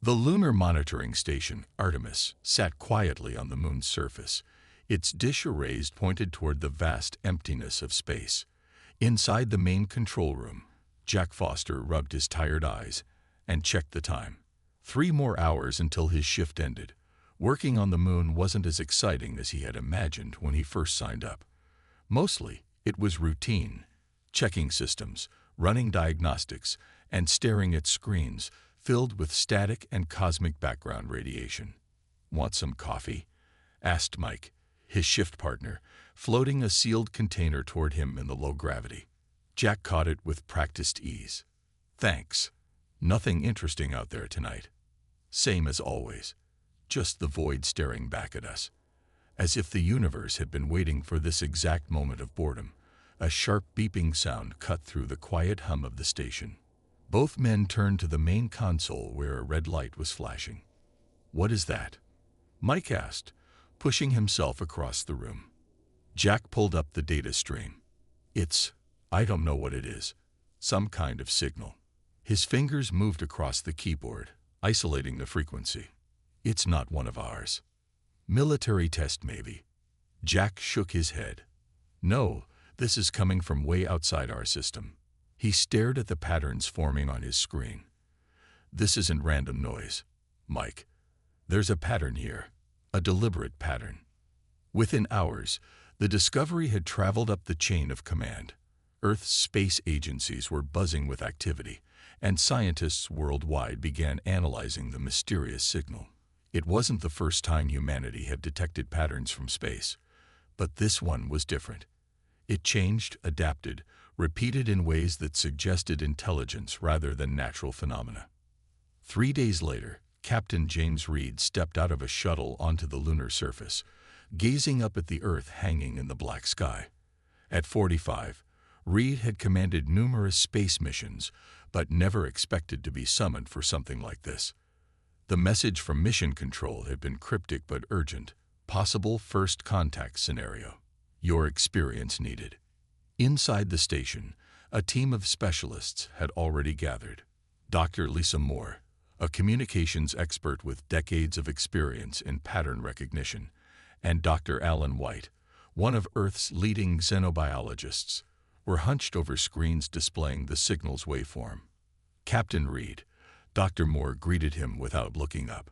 The lunar monitoring station, Artemis, sat quietly on the moon's surface, its dish arrays pointed toward the vast emptiness of space. Inside the main control room, Jack Foster rubbed his tired eyes and checked the time. 3 more hours until his shift ended. Working on the moon wasn't as exciting as he had imagined when he first signed up. Mostly, it was routine, checking systems, running diagnostics, and staring at screens filled with static and cosmic background radiation. "Want some coffee?" asked Mike, his shift partner, floating a sealed container toward him in the low gravity. Jack caught it with practiced ease. "Thanks. Nothing interesting out there tonight." Same as always. Just the void staring back at us. As if the universe had been waiting for this exact moment of boredom, a sharp beeping sound cut through the quiet hum of the station. Both men turned to the main console where a red light was flashing. "What is that?" Mike asked, pushing himself across the room. Jack pulled up the data stream. I don't know what it is. Some kind of signal." His fingers moved across the keyboard, isolating the frequency. "It's not one of ours." "Military test, maybe." Jack shook his head. "No, this is coming from way outside our system." He stared at the patterns forming on his screen. "This isn't random noise, Mike. There's a pattern here, a deliberate pattern." Within hours, the discovery had traveled up the chain of command. Earth's space agencies were buzzing with activity, and scientists worldwide began analyzing the mysterious signal. It wasn't the first time humanity had detected patterns from space, but this one was different. It changed, adapted, repeated in ways that suggested intelligence rather than natural phenomena. 3 days later, Captain James Reed stepped out of a shuttle onto the lunar surface, gazing up at the Earth hanging in the black sky. At 45, Reed had commanded numerous space missions, but never expected to be summoned for something like this. The message from Mission Control had been cryptic but urgent. "Possible first contact scenario. Your experience needed." Inside the station, a team of specialists had already gathered. Dr. Lisa Moore, a communications expert with decades of experience in pattern recognition, and Dr. Alan White, one of Earth's leading xenobiologists, were hunched over screens displaying the signal's waveform. "Captain Reed," Dr. Moore greeted him without looking up.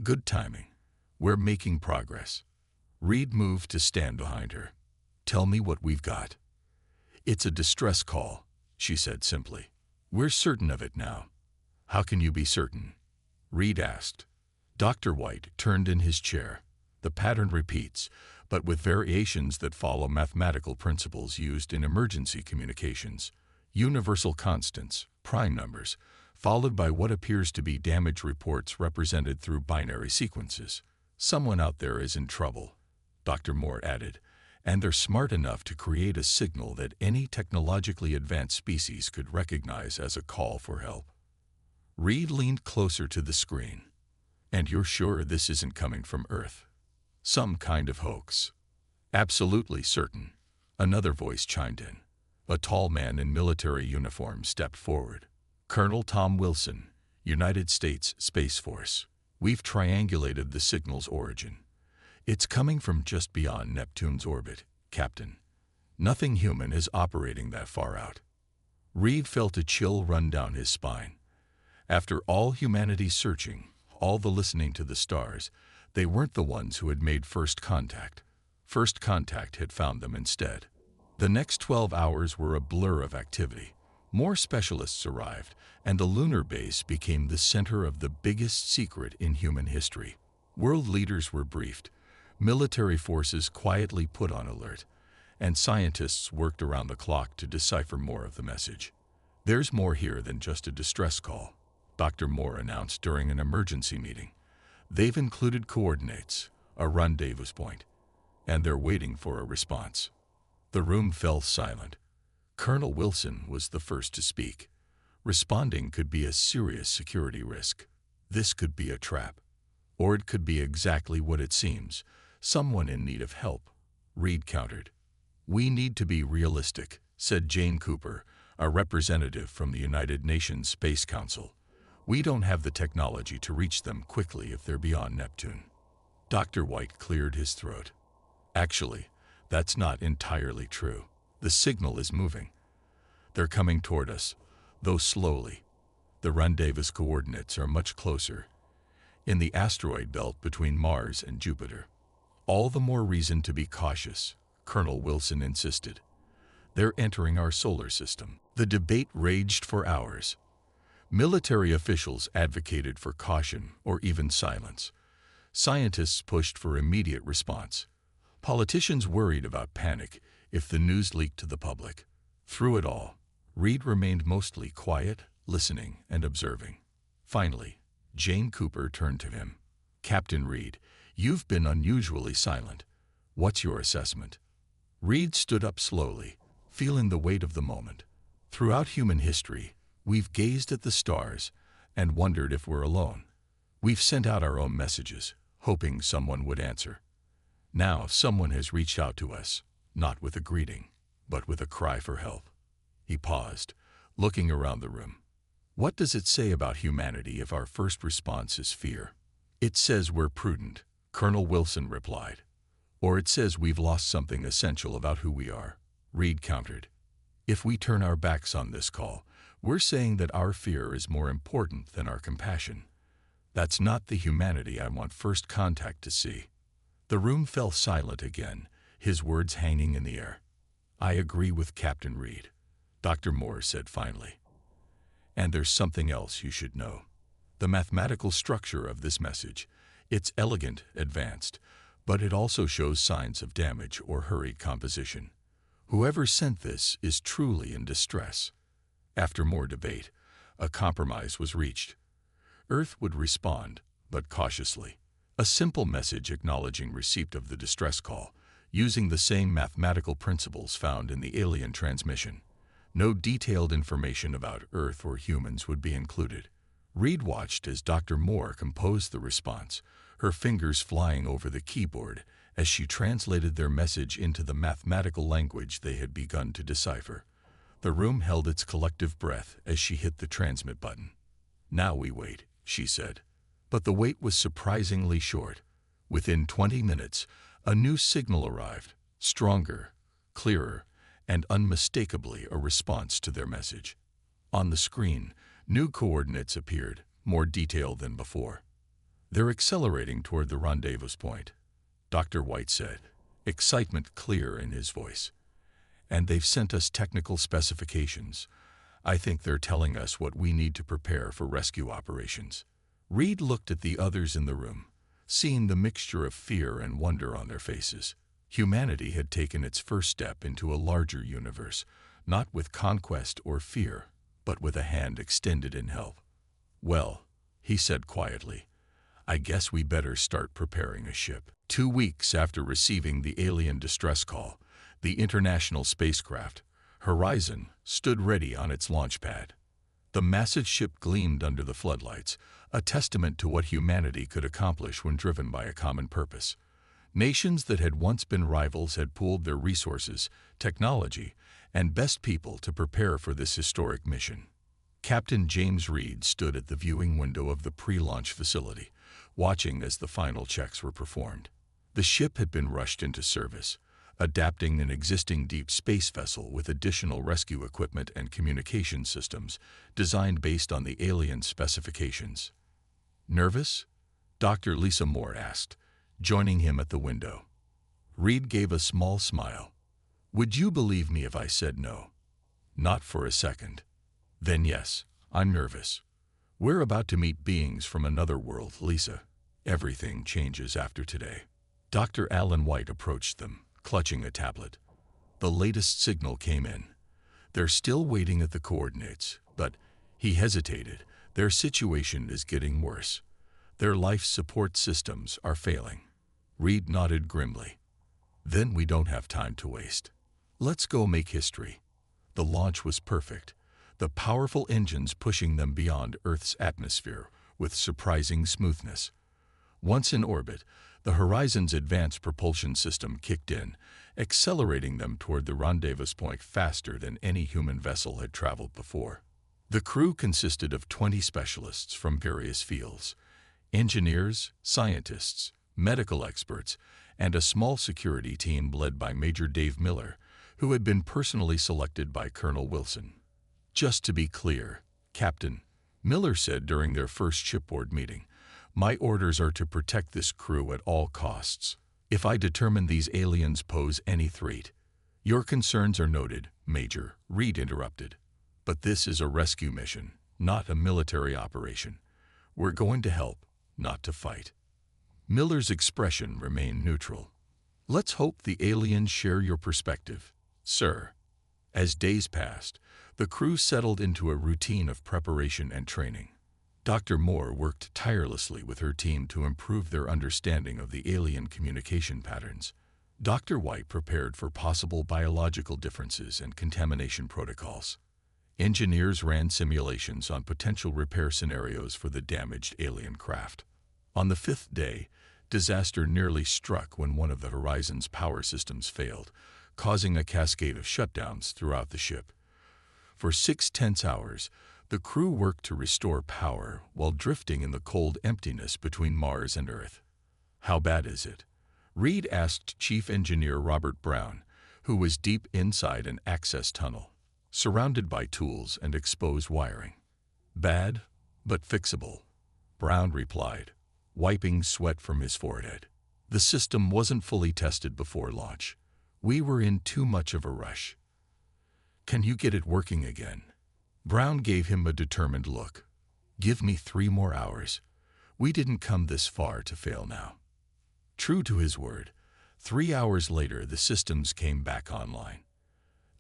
"Good timing. We're making progress." Reed moved to stand behind her. "Tell me what we've got." "It's a distress call," she said simply. "We're certain of it now." "How can you be certain?" Reed asked. Dr. White turned in his chair. "The pattern repeats, but with variations that follow mathematical principles used in emergency communications. Universal constants, prime numbers, followed by what appears to be damage reports represented through binary sequences. Someone out there is in trouble," Dr. Moore added, "and they're smart enough to create a signal that any technologically advanced species could recognize as a call for help." Reed leaned closer to the screen. "And you're sure this isn't coming from Earth? Some kind of hoax?" "Absolutely certain," another voice chimed in. A tall man in military uniform stepped forward. "Colonel Tom Wilson, United States Space Force. We've triangulated the signal's origin. It's coming from just beyond Neptune's orbit, Captain. Nothing human is operating that far out." Reed felt a chill run down his spine. After all humanity's searching, all the listening to the stars, they weren't the ones who had made first contact. First contact had found them instead. The next 12 hours were a blur of activity. More specialists arrived, and the lunar base became the center of the biggest secret in human history. World leaders were briefed, military forces quietly put on alert, and scientists worked around the clock to decipher more of the message. "There's more here than just a distress call," Dr. Moore announced during an emergency meeting. "They've included coordinates, a rendezvous point, and they're waiting for a response." The room fell silent. Colonel Wilson was the first to speak. Responding could be a serious security risk. This could be a trap. Or it could be exactly what it seems, someone in need of help, Reed countered. "We need to be realistic," said Jane Cooper, a representative from the United Nations Space Council. We don't have the technology to reach them quickly if they're beyond Neptune. Dr. White cleared his throat. Actually, that's not entirely true. The signal is moving. They're coming toward us, though slowly. The rendezvous coordinates are much closer, in the asteroid belt between Mars and Jupiter. All the more reason to be cautious, Colonel Wilson insisted. They're entering our solar system. The debate raged for hours. Military officials advocated for caution or even silence. Scientists pushed for immediate response. Politicians worried about panic if the news leaked to the public. Through it all, Reed remained mostly quiet, listening and observing. Finally, Jane Cooper turned to him. "Captain Reed, you've been unusually silent. What's your assessment?" Reed stood up slowly, feeling the weight of the moment. Throughout human history, we've gazed at the stars and wondered if we're alone. We've sent out our own messages, hoping someone would answer. Now someone has reached out to us, not with a greeting, but with a cry for help. He paused, looking around the room. What does it say about humanity if our first response is fear? It says we're prudent, Colonel Wilson replied. Or it says we've lost something essential about who we are, Reed countered. If we turn our backs on this call, we're saying that our fear is more important than our compassion. That's not the humanity I want first contact to see. The room fell silent again, his words hanging in the air. I agree with Captain Reed, Dr. Moore said finally. And there's something else you should know. The mathematical structure of this message. It's elegant, advanced, but it also shows signs of damage or hurried composition. Whoever sent this is truly in distress. After more debate, a compromise was reached. Earth would respond, but cautiously. A simple message acknowledging receipt of the distress call, using the same mathematical principles found in the alien transmission. No detailed information about Earth or humans would be included. Reed watched as Dr. Moore composed the response, her fingers flying over the keyboard as she translated their message into the mathematical language they had begun to decipher. The room held its collective breath as she hit the transmit button. Now we wait, she said. But the wait was surprisingly short. Within 20 minutes, a new signal arrived, stronger, clearer, and unmistakably a response to their message. On the screen, new coordinates appeared, more detailed than before. They're accelerating toward the rendezvous point, Dr. White said, excitement clear in his voice. And they've sent us technical specifications. I think they're telling us what we need to prepare for rescue operations. Reed looked at the others in the room, seeing the mixture of fear and wonder on their faces. Humanity had taken its first step into a larger universe, not with conquest or fear, but with a hand extended in help. Well, he said quietly, I guess we better start preparing a ship. 2 weeks after receiving the alien distress call, the international spacecraft, Horizon, stood ready on its launch pad. The massive ship gleamed under the floodlights, a testament to what humanity could accomplish when driven by a common purpose. Nations that had once been rivals had pooled their resources, technology, and best people to prepare for this historic mission. Captain James Reed stood at the viewing window of the pre-launch facility, watching as the final checks were performed. The ship had been rushed into service, adapting an existing deep space vessel with additional rescue equipment and communication systems designed based on the alien specifications. Nervous? Dr. Lisa Moore asked, joining him at the window. Reed gave a small smile. Would you believe me if I said no? Not for a second. Then yes, I'm nervous. We're about to meet beings from another world, Lisa. Everything changes after today. Dr. Alan White approached them, clutching a tablet. The latest signal came in. They're still waiting at the coordinates, but, he hesitated, their situation is getting worse. Their life support systems are failing. Reed nodded grimly. Then we don't have time to waste. Let's go make history. The launch was perfect, the powerful engines pushing them beyond Earth's atmosphere with surprising smoothness. Once in orbit, the Horizon's advanced propulsion system kicked in, accelerating them toward the rendezvous point faster than any human vessel had traveled before. The crew consisted of 20 specialists from various fields: engineers, scientists, medical experts, and a small security team led by Major Dave Miller, who had been personally selected by Colonel Wilson. "Just to be clear, Captain," Miller said during their first shipboard meeting, "my orders are to protect this crew at all costs. If I determine these aliens pose any threat—" "Your concerns are noted, Major," Reed interrupted. "But this is a rescue mission, not a military operation. We're going to help, not to fight." Miller's expression remained neutral. "Let's hope the aliens share your perspective, sir." As days passed, the crew settled into a routine of preparation and training. Dr. Moore worked tirelessly with her team to improve their understanding of the alien communication patterns. Dr. White prepared for possible biological differences and contamination protocols. Engineers ran simulations on potential repair scenarios for the damaged alien craft. On the 5th day, disaster nearly struck when one of the Horizon's power systems failed, causing a cascade of shutdowns throughout the ship. For 6 tense hours, the crew worked to restore power while drifting in the cold emptiness between Mars and Earth. "How bad is it?" Reed asked Chief Engineer Robert Brown, who was deep inside an access tunnel, surrounded by tools and exposed wiring. "Bad, but fixable," Brown replied, wiping sweat from his forehead. "The system wasn't fully tested before launch. We were in too much of a rush." "Can you get it working again?" Brown gave him a determined look. "Give me 3 more hours. We didn't come this far to fail now." True to his word, 3 hours later the systems came back online.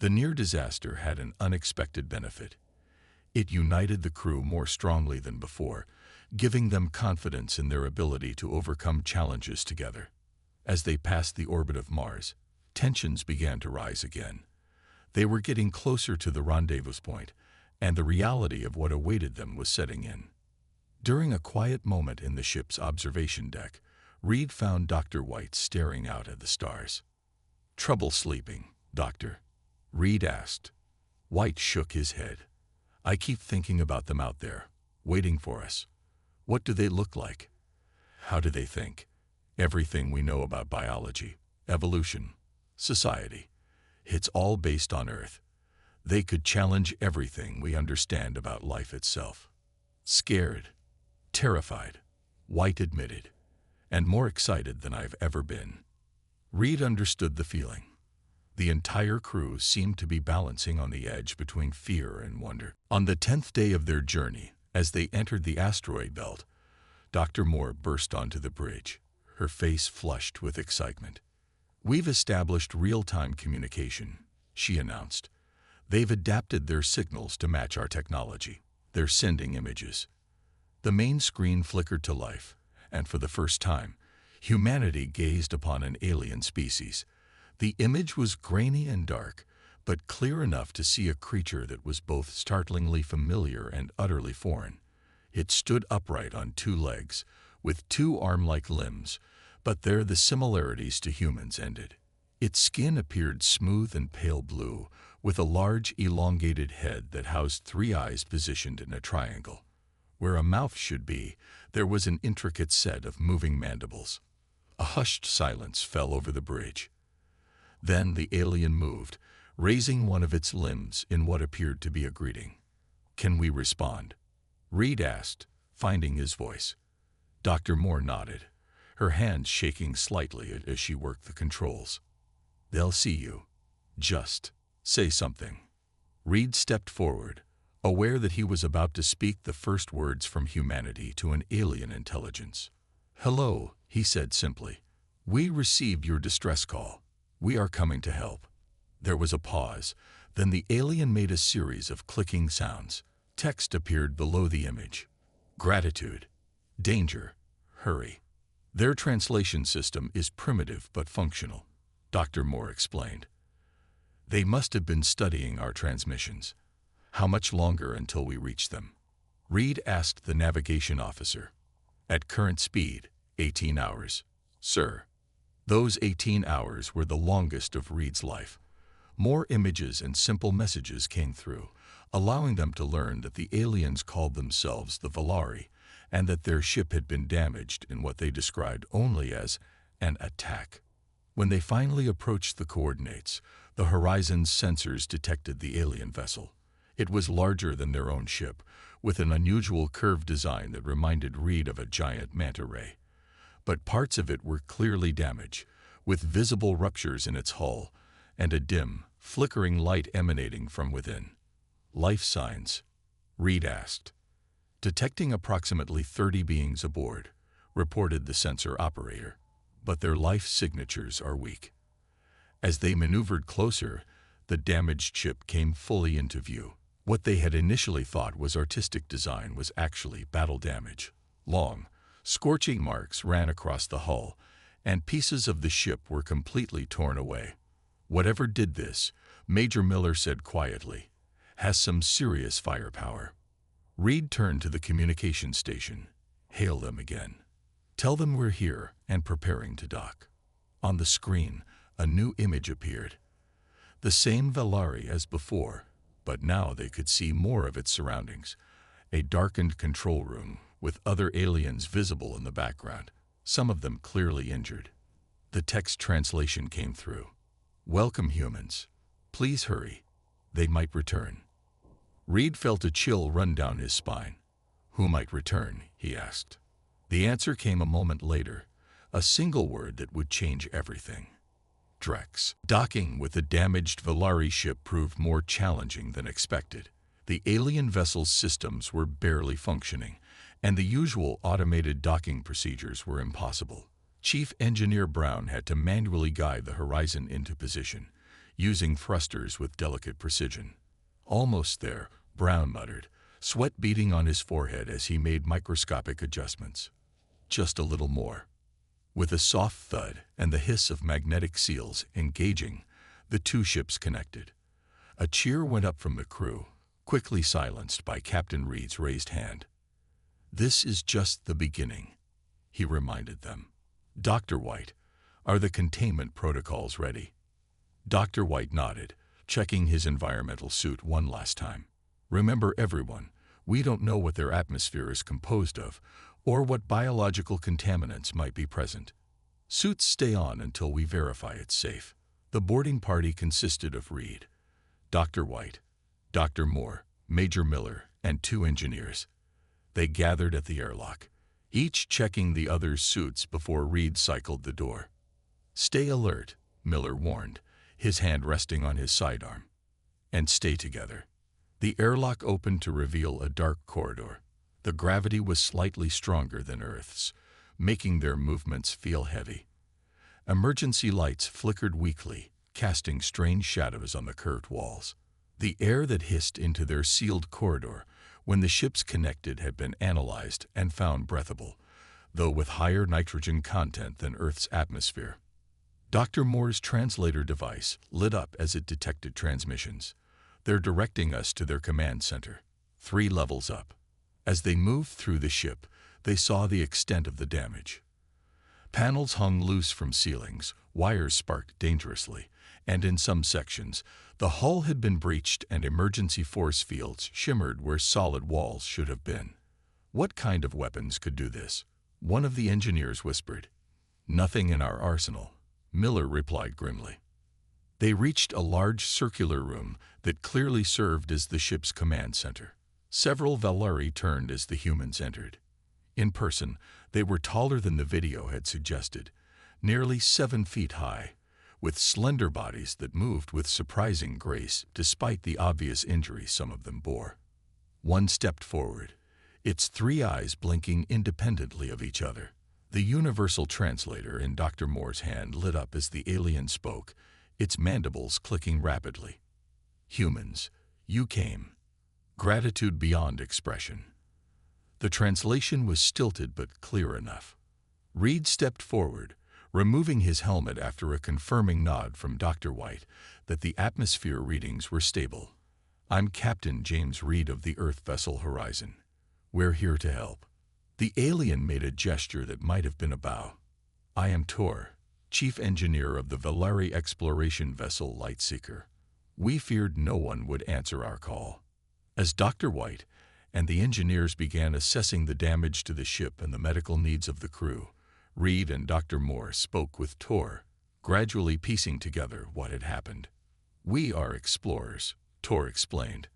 The near disaster had an unexpected benefit. It united the crew more strongly than before, giving them confidence in their ability to overcome challenges together. As they passed the orbit of Mars, tensions began to rise again. They were getting closer to the rendezvous point, and the reality of what awaited them was setting in. During a quiet moment in the ship's observation deck, Reed found Dr. White staring out at the stars. "Trouble sleeping, Doctor?" Reed asked. White shook his head. "I keep thinking about them out there, waiting for us. What do they look like? How do they think? Everything we know about biology, evolution, society. It's all based on Earth. They could challenge everything we understand about life itself." "Scared, terrified," White admitted, "and more excited than I've ever been." Reed understood the feeling. The entire crew seemed to be balancing on the edge between fear and wonder. On the 10th day of their journey, as they entered the asteroid belt, Dr. Moore burst onto the bridge, her face flushed with excitement. "We've established real-time communication," she announced. "They've adapted their signals to match our technology. They're sending images." The main screen flickered to life, and for the first time, humanity gazed upon an alien species. The image was grainy and dark, but clear enough to see a creature that was both startlingly familiar and utterly foreign. It stood upright on 2 legs, with 2 arm-like limbs, but there the similarities to humans ended. Its skin appeared smooth and pale blue, with a large, elongated head that housed 3 eyes positioned in a triangle. Where a mouth should be, there was an intricate set of moving mandibles. A hushed silence fell over the bridge. Then the alien moved, raising one of its limbs in what appeared to be a greeting. "Can we respond?" Reed asked, finding his voice. Dr. Moore nodded, her hands shaking slightly as she worked the controls. "They'll see you. Just say something." Reed stepped forward, aware that he was about to speak the first words from humanity to an alien intelligence. "Hello," he said simply. "We received your distress call. We are coming to help." There was a pause, then the alien made a series of clicking sounds. Text appeared below the image. "Gratitude, danger, hurry." "Their translation system is primitive but functional," Dr. Moore explained. "They must have been studying our transmissions. How much longer until we reach them?" Reed asked the navigation officer. "At current speed, 18 hours, sir." Those 18 hours were the longest of Reed's life. More images and simple messages came through, allowing them to learn that the aliens called themselves the Valari and that their ship had been damaged in what they described only as an attack. When they finally approached the coordinates, the Horizon's sensors detected the alien vessel. It was larger than their own ship, with an unusual curved design that reminded Reed of a giant manta ray. But parts of it were clearly damaged, with visible ruptures in its hull and a dim, flickering light emanating from within. Life signs? Reed asked. Detecting approximately 30 beings aboard, reported the sensor operator, but their life signatures are weak. As they maneuvered closer, the damaged ship came fully into view. What they had initially thought was artistic design was actually battle damage. Long, scorching marks ran across the hull, and pieces of the ship were completely torn away. Whatever did this, Major Miller said quietly, has some serious firepower. Reed turned to the communication station. Hail them again. Tell them we're here and preparing to dock. On the screen, a new image appeared. The same Valari as before, but now they could see more of its surroundings. A darkened control room with other aliens visible in the background, some of them clearly injured. The text translation came through. Welcome, humans. Please hurry. They might return. Reed felt a chill run down his spine. Who might return? He asked. The answer came a moment later, a single word that would change everything. Drex. Docking with the damaged Valari ship proved more challenging than expected. The alien vessel's systems were barely functioning, and the usual automated docking procedures were impossible. Chief Engineer Brown had to manually guide the Horizon into position, using thrusters with delicate precision. Almost there, Brown muttered, sweat beading on his forehead as he made microscopic adjustments. Just a little more. With a soft thud and the hiss of magnetic seals engaging, the two ships connected. A cheer went up from the crew, quickly silenced by Captain Reed's raised hand. This is just the beginning, he reminded them. Dr. White, are the containment protocols ready? Dr. White nodded, checking his environmental suit one last time. Remember, everyone, we don't know what their atmosphere is composed of, or what biological contaminants might be present. Suits stay on until we verify it's safe. The boarding party consisted of Reed, Dr. White, Dr. Moore, Major Miller, and 2 engineers. They gathered at the airlock, each checking the other's suits before Reed cycled the door. Stay alert, Miller warned, his hand resting on his sidearm. And stay together. The airlock opened to reveal a dark corridor. The gravity was slightly stronger than Earth's, making their movements feel heavy. Emergency lights flickered weakly, casting strange shadows on the curved walls. The air that hissed into their sealed corridor when the ships connected had been analyzed and found breathable, though with higher nitrogen content than Earth's atmosphere. Dr. Moore's translator device lit up as it detected transmissions. They're directing us to their command center, 3 levels up. As they moved through the ship, they saw the extent of the damage. Panels hung loose from ceilings, wires sparked dangerously, and in some sections, the hull had been breached and emergency force fields shimmered where solid walls should have been. What kind of weapons could do this? One of the engineers whispered. Nothing in our arsenal, Miller replied grimly. They reached a large circular room that clearly served as the ship's command center. Several Valari turned as the humans entered. In person, they were taller than the video had suggested, nearly 7 feet high, with slender bodies that moved with surprising grace despite the obvious injuries some of them bore. One stepped forward, its 3 eyes blinking independently of each other. The universal translator in Dr. Moore's hand lit up as the alien spoke, its mandibles clicking rapidly. Humans, you came. Gratitude beyond expression. The translation was stilted but clear enough. Reed stepped forward, removing his helmet after a confirming nod from Dr. White that the atmosphere readings were stable. I'm Captain James Reed of the Earth vessel Horizon. We're here to help. The alien made a gesture that might have been a bow. I am Tor, chief engineer of the Valari exploration vessel Lightseeker. We feared no one would answer our call. As Dr. White and the engineers began assessing the damage to the ship and the medical needs of the crew, Reed and Dr. Moore spoke with Tor, gradually piecing together what had happened. "We are explorers," Tor explained.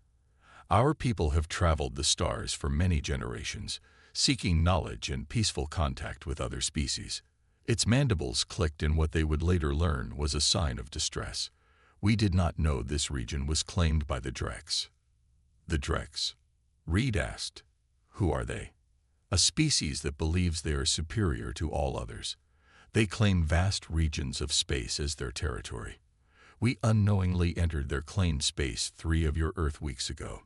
"Our people have traveled the stars for many generations, seeking knowledge and peaceful contact with other species." Its mandibles clicked in what they would later learn was a sign of distress. "We did not know this region was claimed by the Drex." "The Drex?" Reed asked. "Who are they?" "A species that believes they are superior to all others. They claim vast regions of space as their territory. We unknowingly entered their claimed space 3 of your Earth weeks ago.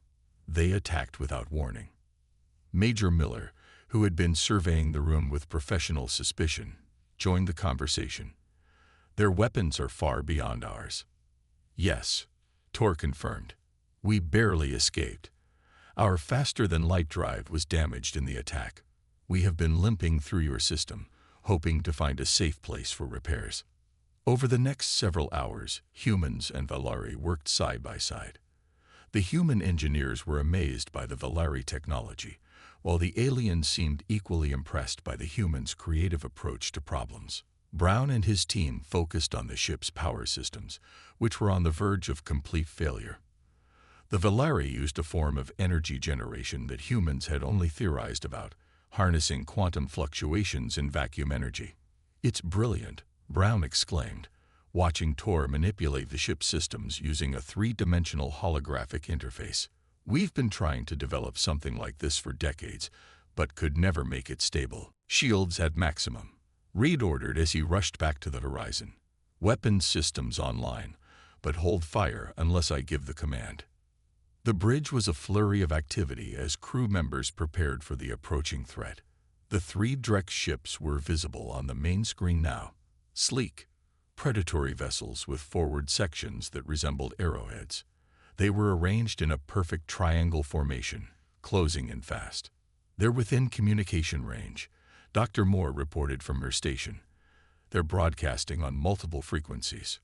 They attacked without warning." Major Miller, who had been surveying the room with professional suspicion, joined the conversation. "Their weapons are far beyond ours." "Yes," Tor confirmed. "We barely escaped. Our faster-than-light drive was damaged in the attack. We have been limping through your system, hoping to find a safe place for repairs." Over the next several hours, humans and Valari worked side by side. The human engineers were amazed by the Valari technology, while the aliens seemed equally impressed by the humans' creative approach to problems. Brown and his team focused on the ship's power systems, which were on the verge of complete failure. The Valari used a form of energy generation that humans had only theorized about, harnessing quantum fluctuations in vacuum energy. "It's brilliant," Brown exclaimed, watching Tor manipulate the ship's systems using a 3-dimensional holographic interface. "We've been trying to develop something like this for decades, but could never make it stable." "Shields at maximum," Reed ordered as he rushed back to the horizon. "Weapons systems online, but hold fire unless I give the command." The bridge was a flurry of activity as crew members prepared for the approaching threat. The 3 Drex ships were visible on the main screen now. Sleek, predatory vessels with forward sections that resembled arrowheads. They were arranged in a perfect triangle formation, closing in fast. "They're within communication range," Dr. Moore reported from her station. "They're broadcasting on multiple frequencies."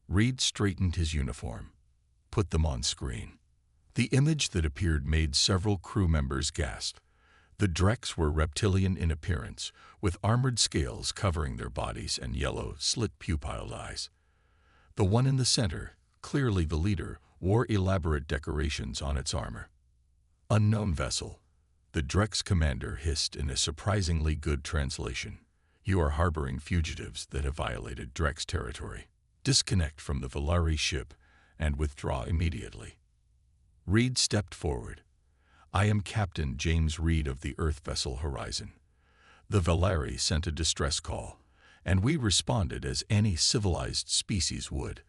Reed straightened his uniform. "Put them on screen." The image that appeared made several crew members gasp. The Drex were reptilian in appearance, with armored scales covering their bodies and yellow, slit-pupilled eyes. The one in the center, clearly the leader, wore elaborate decorations on its armor. "Unknown vessel," the Drex commander hissed in a surprisingly good translation. "You are harboring fugitives that have violated Drex territory. Disconnect from the Valari ship and withdraw immediately." Reed stepped forward. "I am Captain James Reed of the Earth vessel Horizon. The Valari sent a distress call, and we responded as any civilized species would.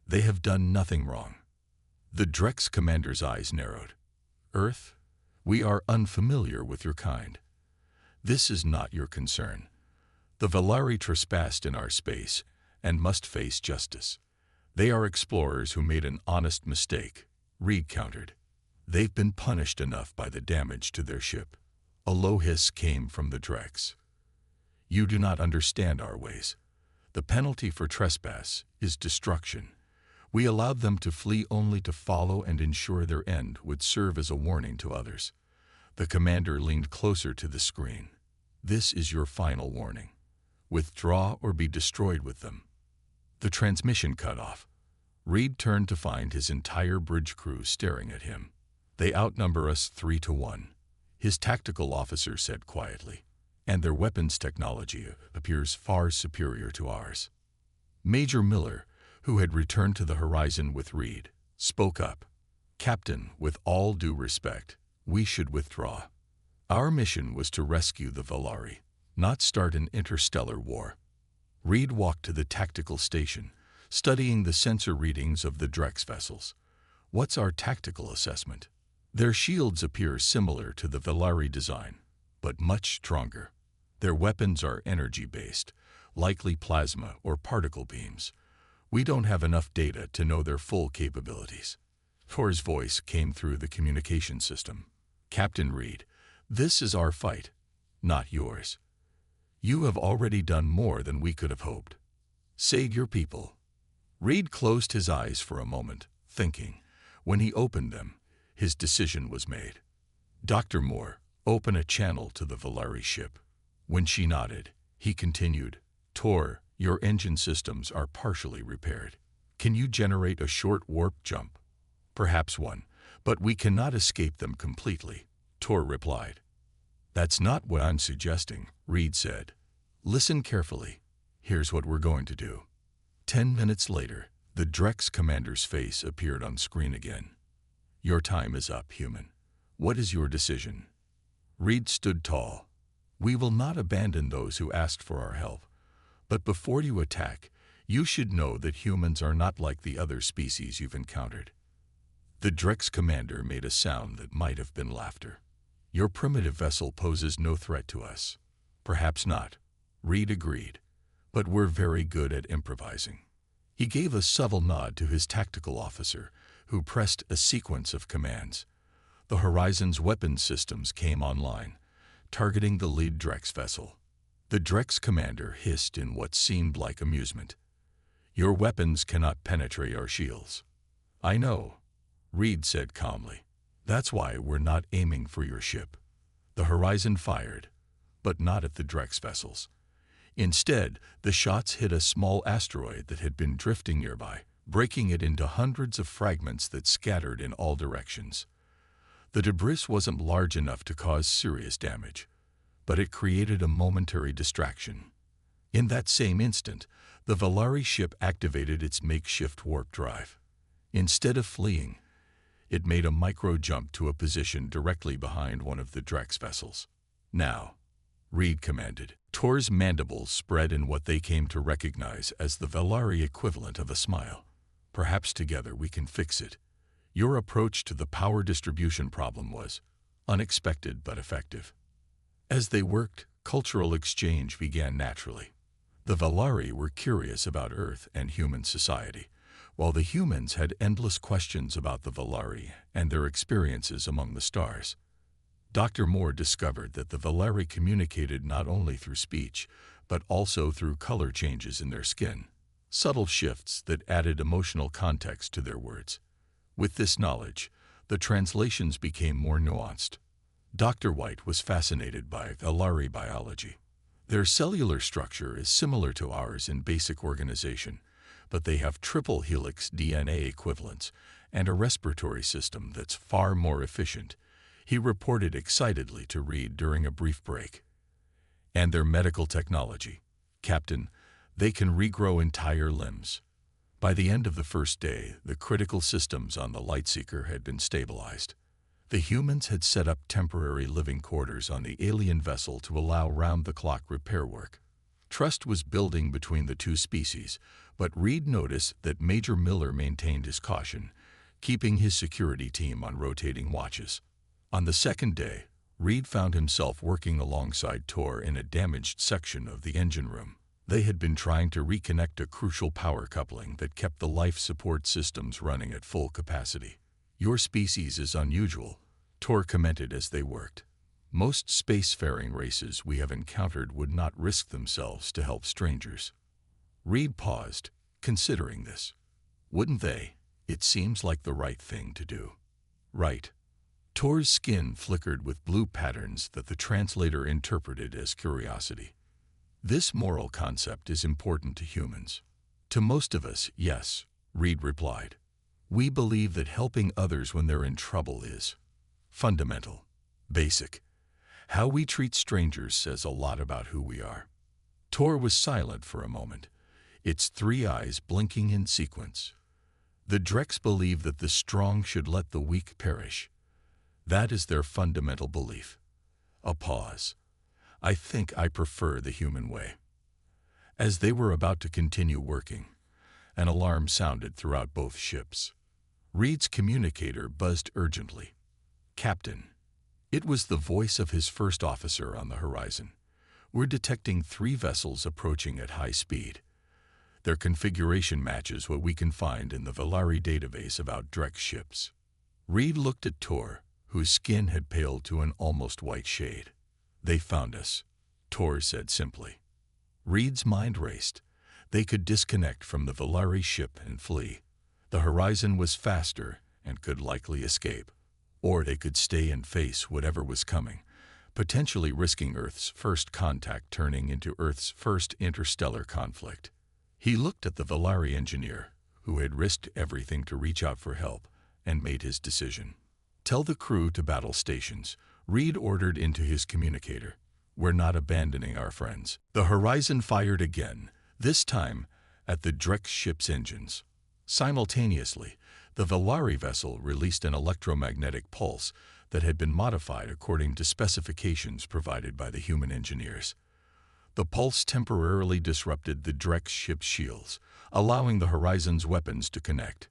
They have done nothing wrong." The Drex commander's eyes narrowed. "Earth, we are unfamiliar with your kind. This is not your concern. The Valari trespassed in our space and must face justice. They are explorers who made an honest mistake," Reed countered. "They've been punished enough by the damage to their ship." A low hiss came from the Drex. "You do not understand our ways. The penalty for trespass is destruction. We allowed them to flee only to follow and ensure their end would serve as a warning to others." The commander leaned closer to the screen. "This is your final warning. Withdraw or be destroyed with them." The transmission cut off. Reed turned to find his entire bridge crew staring at him. "They outnumber us 3-1, his tactical officer said quietly, "and their weapons technology appears far superior to ours." Major Miller, who had returned to the horizon with Reed, spoke up. "Captain, with all due respect, we should withdraw. Our mission was to rescue the Valari, not start an interstellar war." Reed walked to the tactical station, studying the sensor readings of the Drex vessels. "What's our tactical assessment?" "Their shields appear similar to the Valari design, but much stronger. Their weapons are energy-based, likely plasma or particle beams. We don't have enough data to know their full capabilities." Thor's voice came through the communication system. "Captain Reed, this is our fight, not yours. You have already done more than we could have hoped. Save your people." Reed closed his eyes for a moment, thinking. When he opened them, His decision was made. Dr. Moore, open a channel to the Valari ship. When she nodded, he continued, Tor, your engine systems are partially repaired. Can you generate a short warp jump? Perhaps one, but we cannot escape them completely, Tor replied. That's not what I'm suggesting, Reed said. Listen carefully. Here's what we're going to do. 10 minutes later, the Drex commander's face appeared on screen again. Your time is up, human. What is your decision? Reed stood tall. We will not abandon those who asked for our help. But before you attack, you should know that humans are not like the other species you've encountered. The Drex commander made a sound that might have been laughter. Your primitive vessel poses no threat to us. Perhaps not, Reed agreed, but we're very good at improvising. He gave a subtle nod to his tactical officer, who pressed a sequence of commands. The Horizon's weapons systems came online, targeting the lead Drex vessel. The Drex commander hissed in what seemed like amusement. Your weapons cannot penetrate our shields. I know, Reed said calmly. That's why we're not aiming for your ship. The Horizon fired, but not at the Drex vessels. Instead, the shots hit a small asteroid that had been drifting nearby, breaking it into hundreds of fragments that scattered in all directions. The debris wasn't large enough to cause serious damage, but it created a momentary distraction. In that same instant, the Valari ship activated its makeshift warp drive. Instead of fleeing, it made a micro-jump to a position directly behind one of the Drex vessels. Now, Reed commanded. Tor's mandibles spread in what they came to recognize as the Valari equivalent of a smile. Perhaps together we can fix it. Your approach to the power distribution problem was unexpected but effective. As they worked, cultural exchange began naturally. The Valari were curious about Earth and human society, while the humans had endless questions about the Valari and their experiences among the stars. Dr. Moore discovered that the Valari communicated not only through speech, but also through color changes in their skin, subtle shifts that added emotional context to their words. With this knowledge, the translations became more nuanced. Dr. White was fascinated by Valari biology. Their cellular structure is similar to ours in basic organization, but they have triple helix DNA equivalents and a respiratory system that's far more efficient, he reported excitedly to Reed during a brief break. And their medical technology. Captain, they can regrow entire limbs. By the end of the first day, the critical systems on the Lightseeker had been stabilized. The humans had set up temporary living quarters on the alien vessel to allow round-the-clock repair work. Trust was building between the two species, but Reed noticed that Major Miller maintained his caution, keeping his security team on rotating watches. On the second day, Reed found himself working alongside Tor in a damaged section of the engine room. They had been trying to reconnect a crucial power coupling that kept the life support systems running at full capacity. Your species is unusual, Tor commented as they worked. Most spacefaring races we have encountered would not risk themselves to help strangers. Reed paused, considering this. Wouldn't they? It seems like the right thing to do. Right. Tor's skin flickered with blue patterns that the translator interpreted as curiosity. This moral concept is important to humans. To most of us, yes, Reed replied. We believe that helping others when they're in trouble is fundamental, basic. How we treat strangers says a lot about who we are. Tor was silent for a moment, its three eyes blinking in sequence. The Drex believe that the strong should let the weak perish. That is their fundamental belief. A pause. I think I prefer the human way. As they were about to continue working, an alarm sounded throughout both ships. Reed's communicator buzzed urgently. Captain. It was the voice of his first officer on the horizon. We're detecting 3 vessels approaching at high speed. Their configuration matches what we can find in the Valari database about Drex ships. Reed looked at Tor, whose skin had paled to an almost white shade. They found us, Tor said simply. Reed's mind raced. They could disconnect from the Valari ship and flee. The horizon was faster and could likely escape. Or they could stay and face whatever was coming, potentially risking Earth's first contact turning into Earth's first interstellar conflict. He looked at the Valari engineer, who had risked everything to reach out for help, and made his decision. "Tell the crew to battle stations," Reed ordered into his communicator. "We're not abandoning our friends." The Horizon fired again, this time at the Drex ship's engines. Simultaneously, the Valari vessel released an electromagnetic pulse that had been modified according to specifications provided by the human engineers. The pulse temporarily disrupted the Drex ship's shields, allowing the Horizon's weapons to connect.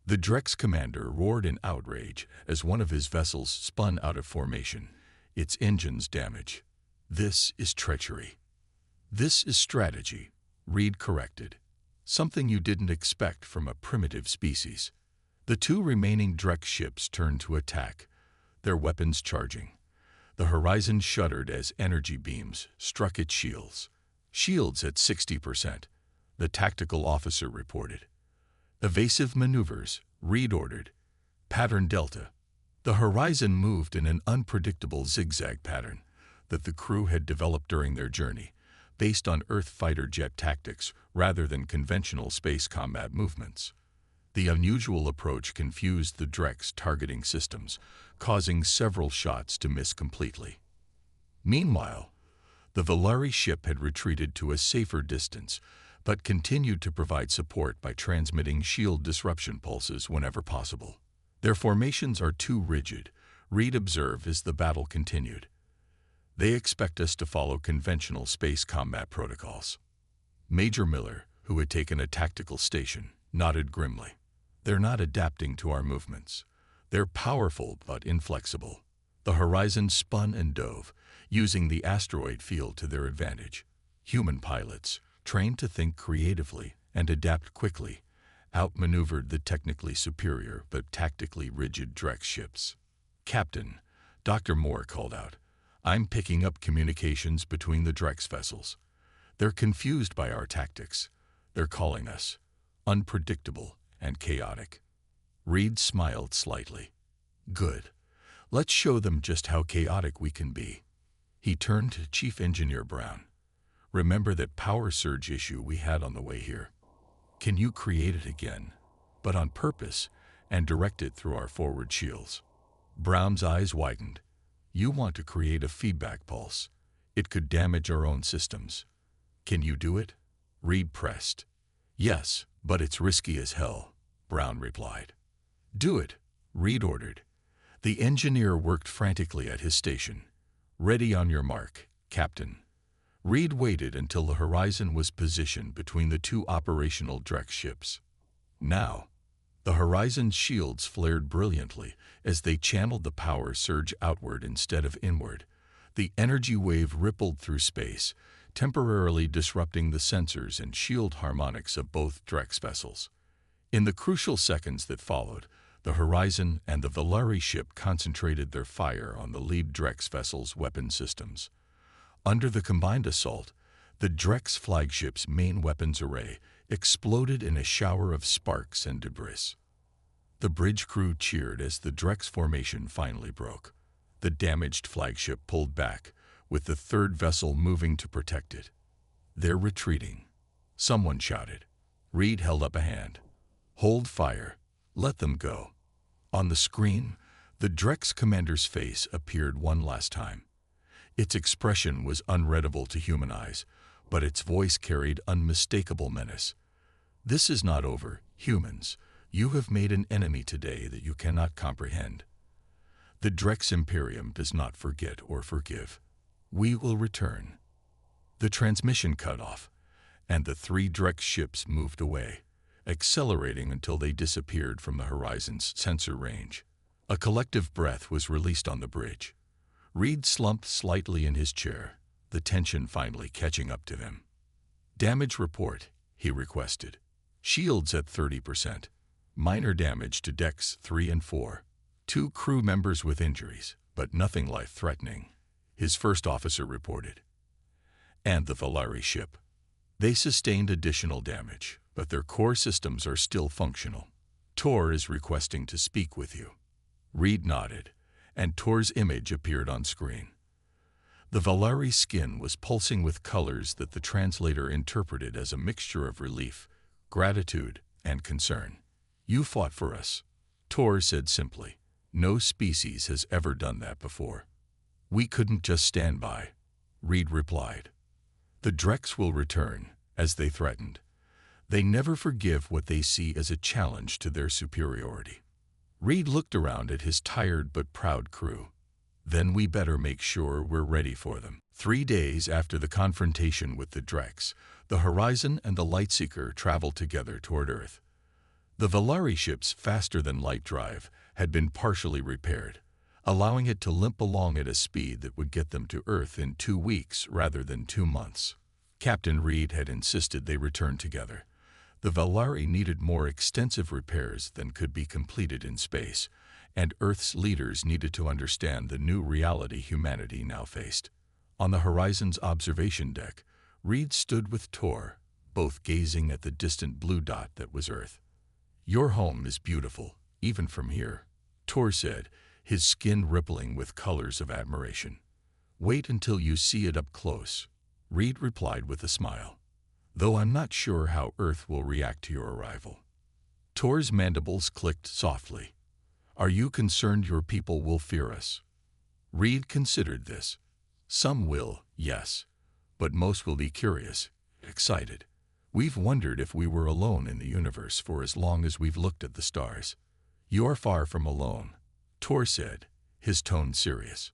The Drex commander roared in outrage as one of his vessels spun out of formation, its engines damaged. "This is treachery." "This is strategy," Reed corrected. "Something you didn't expect from a primitive species." The two remaining Drex ships turned to attack, their weapons charging. The Horizon shuddered as energy beams struck its shields. "Shields at 60%, the tactical officer reported. "Evasive maneuvers," Reed ordered. "Pattern Delta." The Horizon moved in an unpredictable zigzag pattern that the crew had developed during their journey, based on Earth fighter jet tactics rather than conventional space combat movements. The unusual approach confused the Drex targeting systems, causing several shots to miss completely. Meanwhile, the Valari ship had retreated to a safer distance, but continued to provide support by transmitting shield disruption pulses whenever possible. "Their formations are too rigid," Reed observed as the battle continued. "They expect us to follow conventional space combat protocols." Major Miller, who had taken a tactical station, nodded grimly. "They're not adapting to our movements. They're powerful but inflexible." The Horizon spun and dove, using the asteroid field to their advantage. Human pilots, trained to think creatively and adapt quickly, outmaneuvered the technically superior but tactically rigid Drex ships. "Captain," Dr. Moore called out, "I'm picking up communications between the Drex vessels. They're confused by our tactics. They're calling us unpredictable and chaotic." Reed smiled slightly. "Good. Let's show them just how chaotic we can be." He turned to Chief Engineer Brown. "Remember that power surge issue we had on the way here? Can you create it again, but on purpose, and direct it through our forward shields?" Brown's eyes widened. "You want to create a feedback pulse. It could damage our own systems. Can you do it?" Reed pressed. "Yes, but it's risky as hell," Brown replied. "Do it," Reed ordered. The engineer worked frantically at his station. "Ready on your mark, Captain." Reed waited until the Horizon was positioned between the two operational Drex ships. Now, the Horizon's shields flared brilliantly as they channeled the power surge outward instead of inward. The energy wave rippled through space, temporarily disrupting the sensors and shield harmonics of both Drex vessels. In the crucial seconds that followed, the Horizon and the Valari ship concentrated their fire on the lead Drex vessel's weapon systems. Under the combined assault, the Drex flagship's main weapons array exploded in a shower of sparks and debris. The bridge crew cheered as the Drex formation finally broke. The damaged flagship pulled back, with the third vessel moving to protect it. "They're retreating," someone shouted. Reed held up a hand. "Hold fire. Let them go." On the screen, the Drex commander's face appeared one last time. Its expression was unreadable to human eyes, but its voice carried unmistakable menace. "This is not over, humans. You have made an enemy today that you cannot comprehend. The Drex Imperium does not forget or forgive. We will return." The transmission cut off, and the three Drex ships moved away, accelerating until they disappeared from the Horizon's sensor range. A collective breath was released on the bridge. Reed slumped slightly in his chair, the tension finally catching up to him. "Damage report," he requested. "Shields at 30%. Minor damage to decks 3 and 4. 2 crew members with injuries, but nothing life-threatening," his first officer reported. "And the Valari ship. They sustained additional damage, but their core systems are still functional. Tor is requesting to speak with you." Reed nodded, and Tor's image appeared on screen. The Valari skin was pulsing with colors that the translator interpreted as a mixture of relief, gratitude, and concern. "You fought for us," Tor said simply. "No species has ever done that before." "We couldn't just stand by," Reed replied. "The Drex will return," as they threatened. "They never forgive what they see as a challenge to their superiority." Reed looked around at his tired but proud crew. "Then we better make sure we're ready for them." 3 days after the confrontation with the Drex, the Horizon and the Lightseeker traveled together toward Earth. The Valari ship's faster-than-light drive had been partially repaired, allowing it to limp along at a speed that would get them to Earth in 2 weeks rather than 2 months. Captain Reed had insisted they return together. The Valari needed more extensive repairs than could be completed in space, and Earth's leaders needed to understand the new reality humanity now faced. On the Horizon's observation deck, Reed stood with Tor, both gazing at the distant blue dot that was Earth. "Your home is beautiful, even from here," Tor said, his skin rippling with colors of admiration. "Wait until you see it up close," Reed replied with a smile. "Though I'm not sure how Earth will react to your arrival." Tor's mandibles clicked softly. "Are you concerned your people will fear us?" Reed considered this. "Some will, yes, but most will be curious, excited. We've wondered if we were alone in the universe for as long as we've looked at the stars." "You are far from alone," Tor said, his tone serious.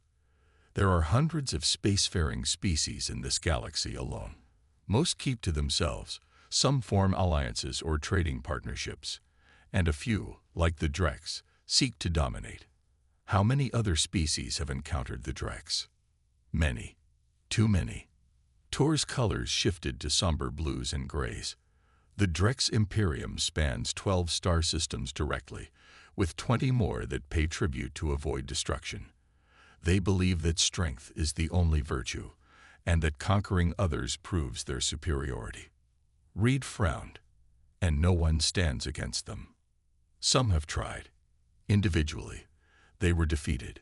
"There are hundreds of spacefaring species in this galaxy alone. Most keep to themselves, some form alliances or trading partnerships, and a few, like the Drex, seek to dominate. How many other species have encountered the Drex?" "Many. Too many." Tor's colors shifted to somber blues and grays. "The Drex Imperium spans 12 star systems directly, with 20 more that pay tribute to avoid destruction. They believe that strength is the only virtue, and that conquering others proves their superiority." Reed frowned. "And no one stands against them." "Some have tried. Individually, they were defeated.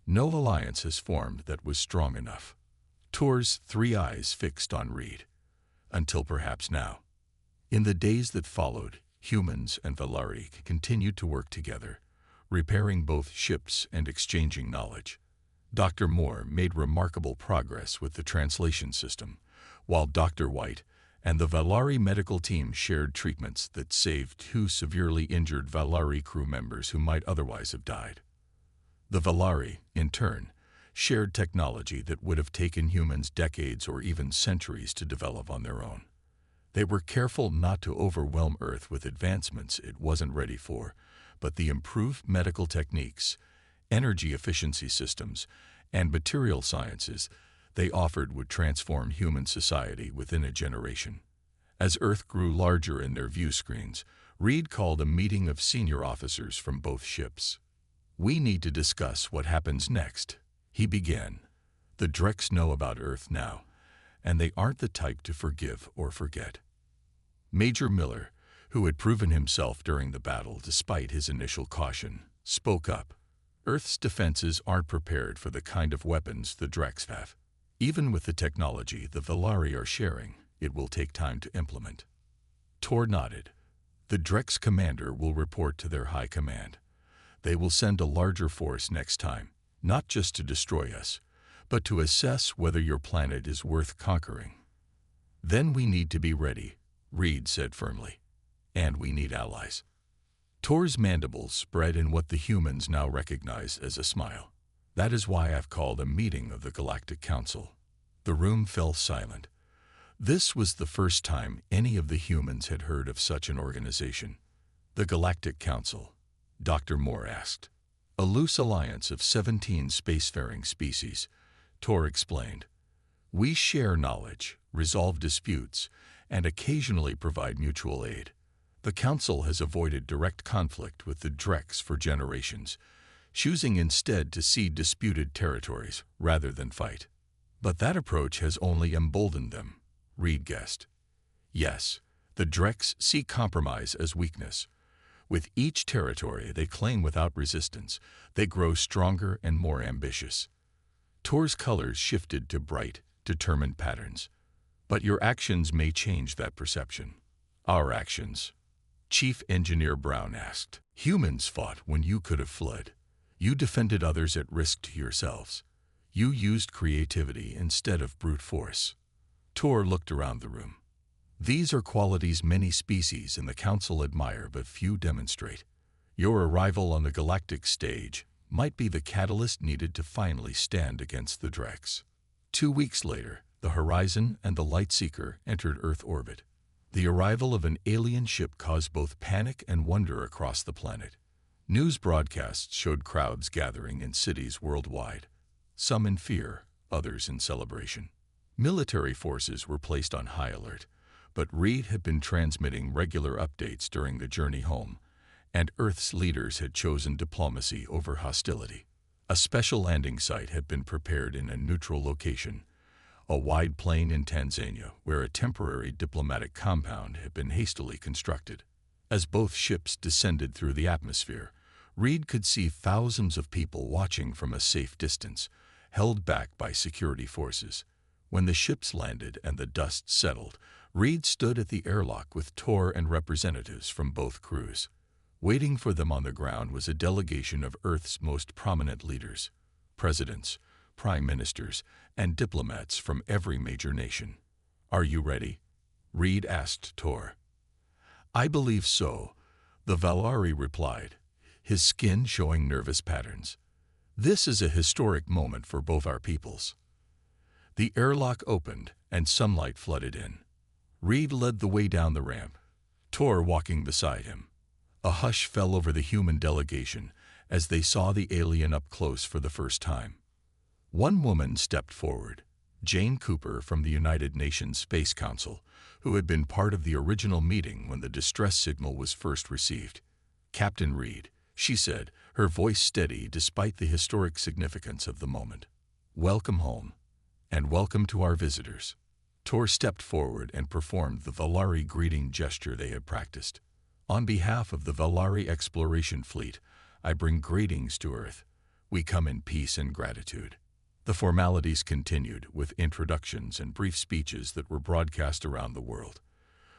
No alliance has formed that was strong enough." Tor's 3 eyes fixed on Reed. "Until perhaps now." In the days that followed, humans and Valari continued to work together, repairing both ships and exchanging knowledge. Dr. Moore made remarkable progress with the translation system, while Dr. White and the Valari medical team shared treatments that saved 2 severely injured Valari crew members who might otherwise have died. The Valari, in turn, shared technology that would have taken humans decades or even centuries to develop on their own. They were careful not to overwhelm Earth with advancements it wasn't ready for, but the improved medical techniques, energy efficiency systems, and material sciences they offered would transform human society within a generation. As Earth grew larger in their view screens, Reed called a meeting of senior officers from both ships. "We need to discuss what happens next," he began. "The Drex know about Earth now, and they aren't the type to forgive or forget." Major Miller, who had proven himself during the battle despite his initial caution, spoke up. "Earth's defenses aren't prepared for the kind of weapons the Drex have. Even with the technology the Valari are sharing, it will take time to implement." Tor nodded. "The Drex commander will report to their high command. They will send a larger force next time, not just to destroy us, but to assess whether your planet is worth conquering." "Then we need to be ready," Reed said firmly. "And we need allies." Tor's mandibles spread in what the humans now recognize as a smile. "That is why I've called a meeting of the Galactic Council." The room fell silent. This was the first time any of the humans had heard of such an organization. "The Galactic Council?" Dr. Moore asked. "A loose alliance of 17 spacefaring species," Tor explained. "We share knowledge, resolve disputes, and occasionally provide mutual aid. The Council has avoided direct conflict with the Drex for generations, choosing instead to cede disputed territories rather than fight. But that approach has only emboldened them," Reed guessed. "Yes, the Drex see compromise as weakness. With each territory they claim without resistance, they grow stronger and more ambitious. Tor's colors shifted to bright, determined patterns. But your actions may change that perception. Our actions? Chief Engineer Brown asked. Humans fought when you could have fled. You defended others at risk to yourselves. You used creativity instead of brute force. Tor looked around the room. These are qualities many species in the Council admire but few demonstrate. Your arrival on the galactic stage might be the catalyst needed to finally stand against the Drex. 2 weeks later, the Horizon and the Lightseeker entered Earth orbit. The arrival of an alien ship caused both panic and wonder across the planet. News broadcasts showed crowds gathering in cities worldwide, some in fear, others in celebration. Military forces were placed on high alert, but Reed had been transmitting regular updates during the journey home, and Earth's leaders had chosen diplomacy over hostility. A special landing site had been prepared in a neutral location, a wide plain in Tanzania where a temporary diplomatic compound had been hastily constructed. As both ships descended through the atmosphere, Reed could see thousands of people watching from a safe distance, held back by security forces. When the ships landed and the dust settled, Reed stood at the airlock with Tor and representatives from both crews. Waiting for them on the ground was a delegation of Earth's most prominent leaders, presidents, prime ministers, and diplomats from every major nation. Are you ready? Reed asked Tor. I believe so, the Valari replied, his skin showing nervous patterns. This is a historic moment for both our peoples. The airlock opened and sunlight flooded in. Reed led the way down the ramp, Tor walking beside him. A hush fell over the human delegation as they saw the alien up close for the first time. One woman stepped forward, Jane Cooper from the United Nations Space Council, who had been part of the original meeting when the distress signal was first received. Captain Reed, she said, her voice steady despite the historic significance of the moment. Welcome home, and welcome to our visitors. Tor stepped forward and performed the Valari greeting gesture they had practiced. On behalf of the Valari Exploration Fleet, I bring greetings to Earth. We come in peace and gratitude. The formalities continued with introductions and brief speeches that were broadcast around the world.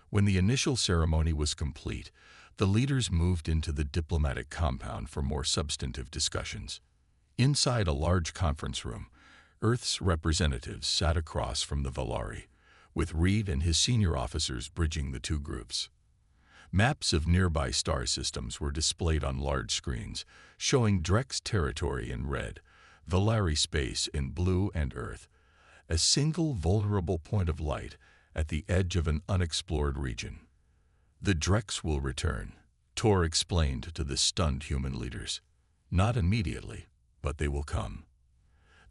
When the initial ceremony was complete, the leaders moved into the diplomatic compound for more substantive discussions. Inside a large conference room, Earth's representatives sat across from the Valari, with Reed and his senior officers bridging the two groups. Maps of nearby star systems were displayed on large screens, showing Drex territory in red, Valari space in blue, and Earth, a single vulnerable point of light at the edge of an unexplored region. The Drex will return, Tor explained to the stunned human leaders. Not immediately, but they will come.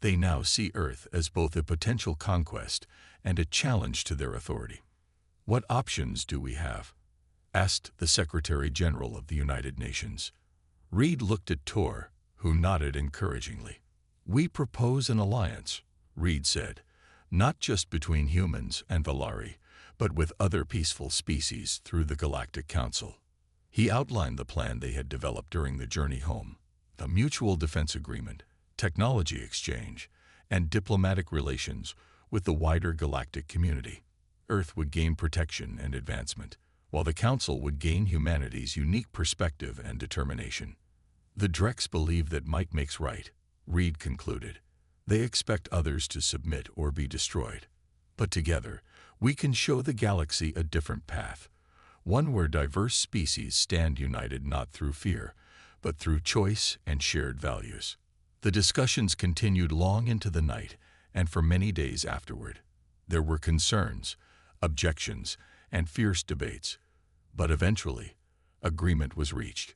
They now see Earth as both a potential conquest and a challenge to their authority. What options do we have? Asked the Secretary General of the United Nations. Reed looked at Tor, who nodded encouragingly. We propose an alliance, Reed said, not just between humans and Valari, but with other peaceful species through the Galactic Council. He outlined the plan they had developed during the journey home: a mutual defense agreement, technology exchange, and diplomatic relations with the wider galactic community. Earth would gain protection and advancement, while the Council would gain humanity's unique perspective and determination. The Drex believe that might makes right, Reed concluded. They expect others to submit or be destroyed. But together, we can show the galaxy a different path, one where diverse species stand united not through fear, but through choice and shared values. The discussions continued long into the night and for many days afterward. There were concerns, objections, and fierce debates, but eventually, agreement was reached.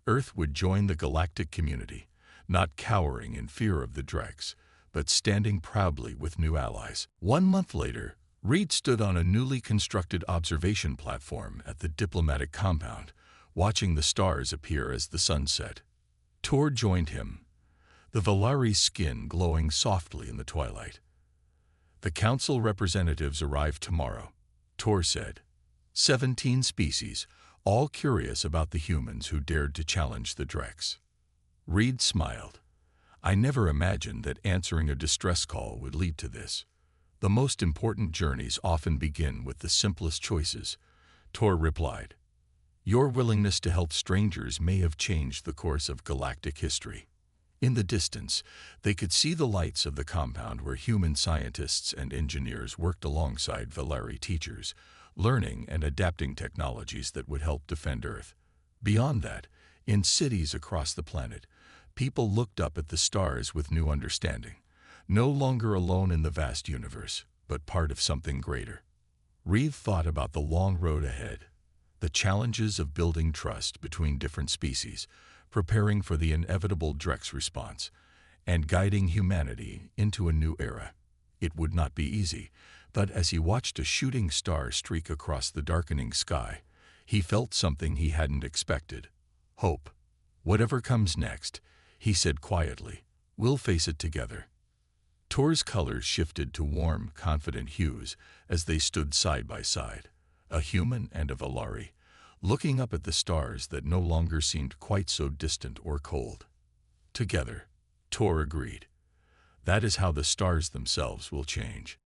Earth would join the galactic community, not cowering in fear of the Drex, but standing proudly with new allies. 1 month later, Reed stood on a newly constructed observation platform at the diplomatic compound, watching the stars appear as the sun set. Tor joined him, the Valari's skin glowing softly in the twilight. The Council representatives arrive tomorrow, Tor said. 17 species, all curious about the humans who dared to challenge the Drex. Reed smiled. I never imagined that answering a distress call would lead to this. The most important journeys often begin with the simplest choices, Tor replied. Your willingness to help strangers may have changed the course of galactic history. In the distance, they could see the lights of the compound where human scientists and engineers worked alongside Valeri teachers, learning and adapting technologies that would help defend Earth. Beyond that, in cities across the planet, people looked up at the stars with new understanding, no longer alone in the vast universe, but part of something greater. Reeve thought about the long road ahead, the challenges of building trust between different species, preparing for the inevitable Drex response, and guiding humanity into a new era. It would not be easy, but as he watched a shooting star streak across the darkening sky, he felt something he hadn't expected: hope. Whatever comes next, he said quietly, we'll face it together. Tor's colors shifted to warm, confident hues as they stood side by side, a human and a Valeri, looking up at the stars that no longer seemed quite so distant or cold. Together, Tor agreed. That is how the stars themselves will change.